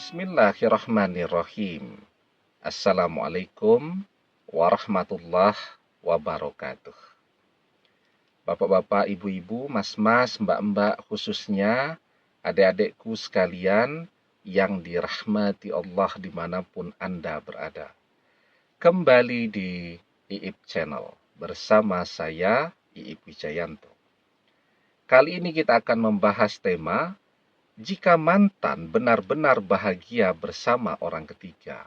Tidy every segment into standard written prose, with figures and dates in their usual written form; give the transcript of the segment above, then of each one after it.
Bismillahirrahmanirrahim. Assalamualaikum warahmatullahi wabarakatuh. Bapak-bapak, ibu-ibu, mas-mas, mbak-mbak, khususnya adik-adikku sekalian yang dirahmati Allah dimanapun Anda berada. Kembali di IIP Channel bersama saya, IIP Wijayanto. Kali ini kita akan membahas tema jika mantan benar-benar bahagia bersama orang ketiga,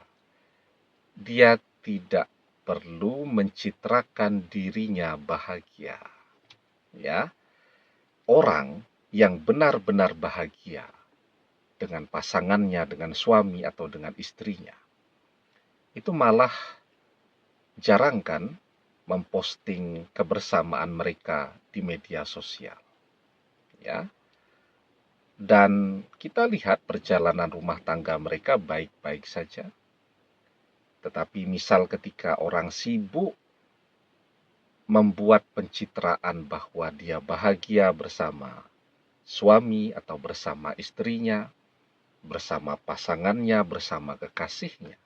dia tidak perlu mencitrakan dirinya bahagia. Ya, orang yang benar-benar bahagia dengan pasangannya, dengan suami atau dengan istrinya, itu malah jarang kan memposting kebersamaan mereka di media sosial. Ya. Dan kita lihat perjalanan rumah tangga mereka baik-baik saja. Tetapi misal ketika orang sibuk membuat pencitraan bahwa dia bahagia bersama suami atau bersama istrinya, bersama pasangannya, bersama kekasihnya,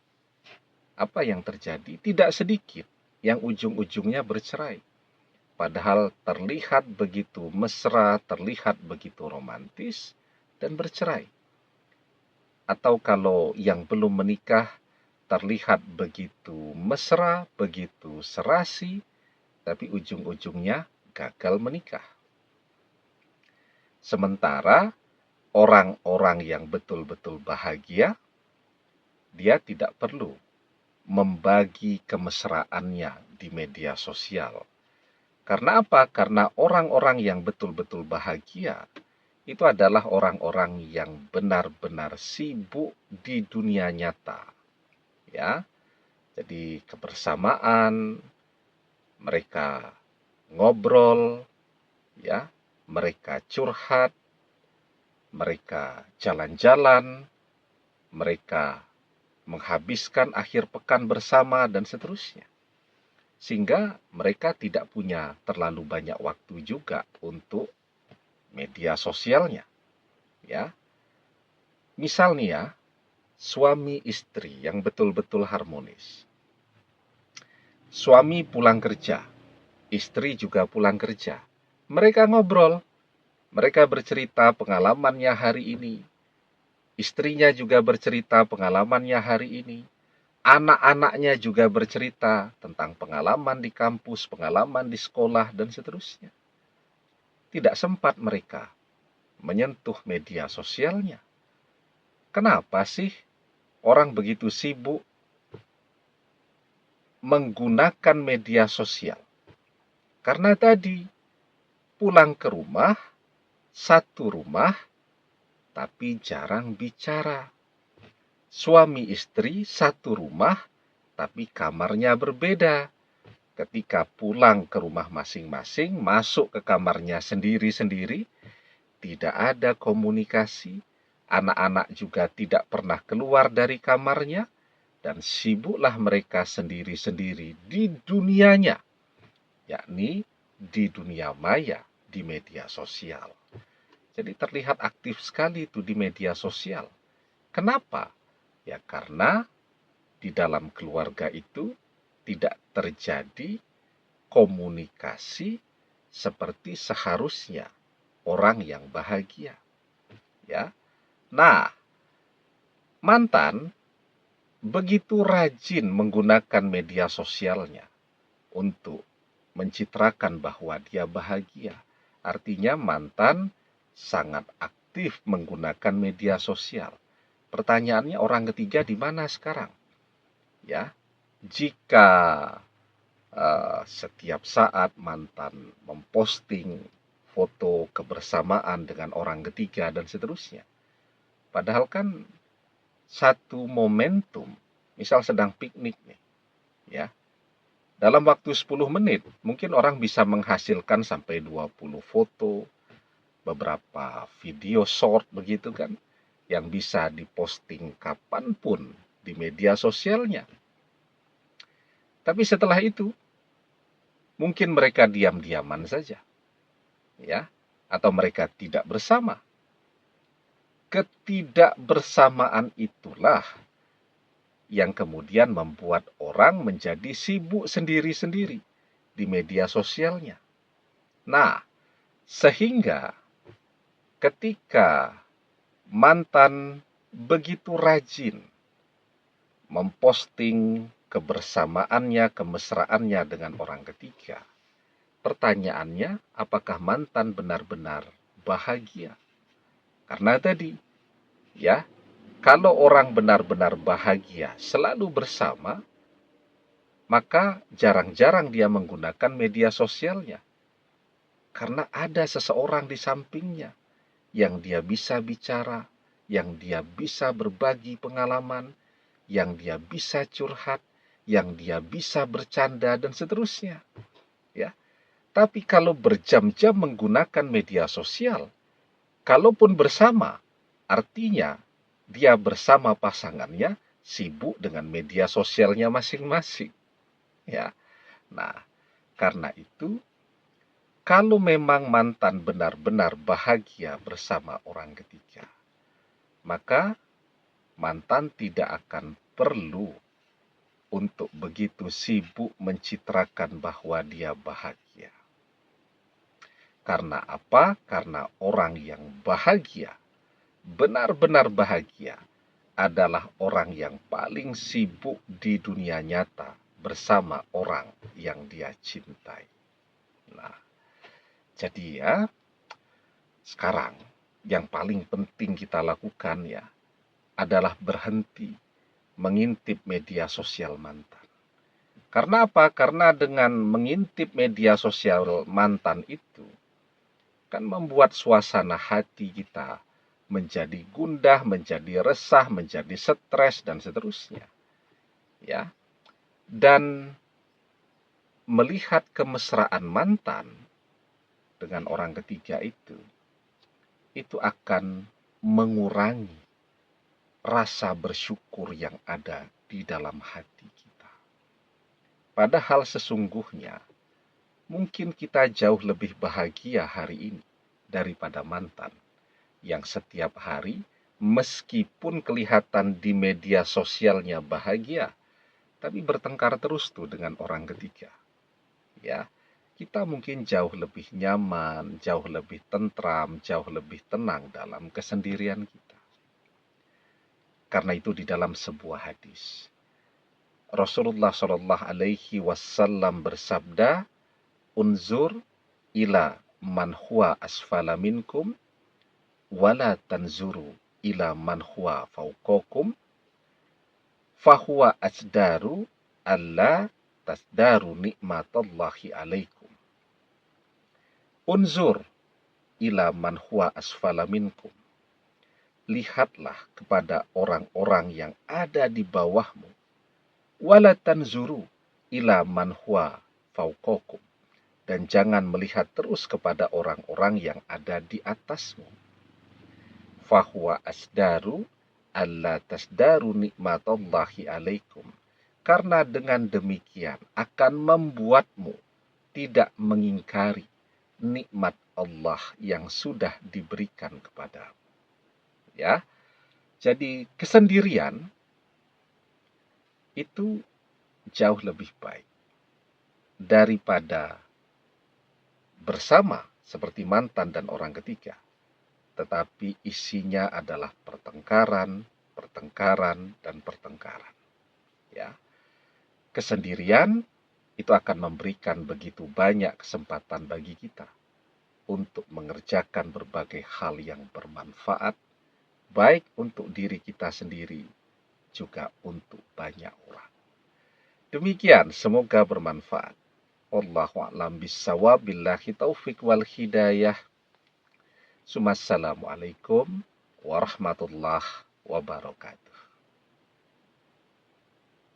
apa yang terjadi? Tidak sedikit yang ujung-ujungnya bercerai. Padahal terlihat begitu mesra, terlihat begitu romantis, dan bercerai. Atau kalau yang belum menikah terlihat begitu mesra, begitu serasi, tapi ujung-ujungnya gagal menikah. Sementara orang-orang yang betul-betul bahagia, dia tidak perlu membagi kemesraannya di media sosial. Karena apa? Karena orang-orang yang betul-betul bahagia itu adalah orang-orang yang benar-benar sibuk di dunia nyata. Ya. Jadi kebersamaan, mereka ngobrol, ya, mereka curhat, mereka jalan-jalan, mereka menghabiskan akhir pekan bersama dan seterusnya. Sehingga mereka tidak punya terlalu banyak waktu juga untuk media sosialnya, ya. Misal nih ya, suami istri yang betul-betul harmonis. Suami pulang kerja, istri juga pulang kerja. Mereka ngobrol, mereka bercerita pengalamannya hari ini. Istrinya juga bercerita pengalamannya hari ini. Anak-anaknya juga bercerita tentang pengalaman di kampus, pengalaman di sekolah, dan seterusnya. Tidak sempat mereka menyentuh media sosialnya. Kenapa sih orang begitu sibuk menggunakan media sosial? Karena tadi pulang ke rumah, satu rumah, tapi jarang bicara. Suami istri satu rumah, tapi kamarnya berbeda. Ketika pulang ke rumah masing-masing, masuk ke kamarnya sendiri-sendiri, tidak ada komunikasi. Anak-anak juga tidak pernah keluar dari kamarnya, dan sibuklah mereka sendiri-sendiri di dunianya, yakni di dunia maya, di media sosial. Jadi terlihat aktif sekali itu di media sosial. Kenapa? Ya karena di dalam keluarga itu tidak terjadi komunikasi seperti seharusnya orang yang bahagia. Ya. Nah, mantan begitu rajin menggunakan media sosialnya untuk mencitrakan bahwa dia bahagia. Artinya mantan sangat aktif menggunakan media sosial. Pertanyaannya, orang ketiga di mana sekarang? Ya, jika setiap saat mantan memposting foto kebersamaan dengan orang ketiga dan seterusnya. Padahal kan satu momentum, misal sedang piknik nih, ya. Dalam waktu 10 menit, mungkin orang bisa menghasilkan sampai 20 foto, beberapa video short begitu kan, yang bisa diposting kapanpun di media sosialnya. Tapi setelah itu, mungkin mereka diam-diaman saja, ya, atau mereka tidak bersama. ketidakbersamaan itulah yang kemudian membuat orang menjadi sibuk sendiri-sendiri di media sosialnya. Nah, sehingga ketika mantan begitu rajin memposting kebersamaannya, kemesraannya dengan orang ketiga, pertanyaannya, apakah mantan benar-benar bahagia? Karena tadi, ya, kalau orang benar-benar bahagia selalu bersama, maka jarang-jarang dia menggunakan media sosialnya. Karena ada seseorang di sampingnya yang dia bisa bicara, yang dia bisa berbagi pengalaman, yang dia bisa curhat, yang dia bisa bercanda, dan seterusnya. Ya. Tapi kalau berjam-jam menggunakan media sosial, kalaupun bersama, artinya dia bersama pasangannya sibuk dengan media sosialnya masing-masing. Ya. Nah, karena itu, kalau memang mantan benar-benar bahagia bersama orang ketiga, maka mantan tidak akan perlu untuk begitu sibuk mencitrakan bahwa dia bahagia. Karena apa? Karena orang yang bahagia, benar-benar bahagia, adalah orang yang paling sibuk di dunia nyata bersama orang yang dia cintai. Nah, jadi ya, sekarang yang paling penting kita lakukan ya adalah berhenti mengintip media sosial mantan. Karena apa? Karena dengan mengintip media sosial mantan itu kan membuat suasana hati kita menjadi gundah, menjadi resah, menjadi stres dan seterusnya. Ya. Dan melihat kemesraan mantan dengan orang ketiga itu akan mengurangi rasa bersyukur yang ada di dalam hati kita. Padahal sesungguhnya, mungkin kita jauh lebih bahagia hari ini daripada mantan yang setiap hari, meskipun kelihatan di media sosialnya bahagia, tapi bertengkar terus tuh dengan orang ketiga. Ya, kita mungkin jauh lebih nyaman, jauh lebih tentram, jauh lebih tenang dalam kesendirian kita. Karena itu di dalam sebuah hadis, Rasulullah Shallallahu Alaihi Wasallam bersabda, "Unzur ila man huwa asfala minkum, wala tanzuru ila man huwa fauqakum, fahuwa asdaru alla tasdaru nikmatallahi alaikum." Unzur ila man huwa asfala minkum. Lihatlah kepada orang-orang yang ada di bawahmu. Wala tanzuru ila man huwa fauqakum. Dan jangan melihat terus kepada orang-orang yang ada di atasmu. Fahuwa asdaru alla tasdaru nikmatallahi alaikum. Karena dengan demikian akan membuatmu tidak mengingkari nikmat Allah yang sudah diberikan kepadamu. Ya. Jadi kesendirian itu jauh lebih baik daripada bersama seperti mantan dan orang ketiga. Tetapi isinya adalah pertengkaran, dan pertengkaran. Ya. Kesendirian itu akan memberikan begitu banyak kesempatan bagi kita untuk mengerjakan berbagai hal yang bermanfaat, baik untuk diri kita sendiri, juga untuk banyak orang. Demikian, semoga bermanfaat. Wallahu a'lam bishawab, billahi taufik wal hidayah. Assalamualaikum warahmatullahi wabarakatuh.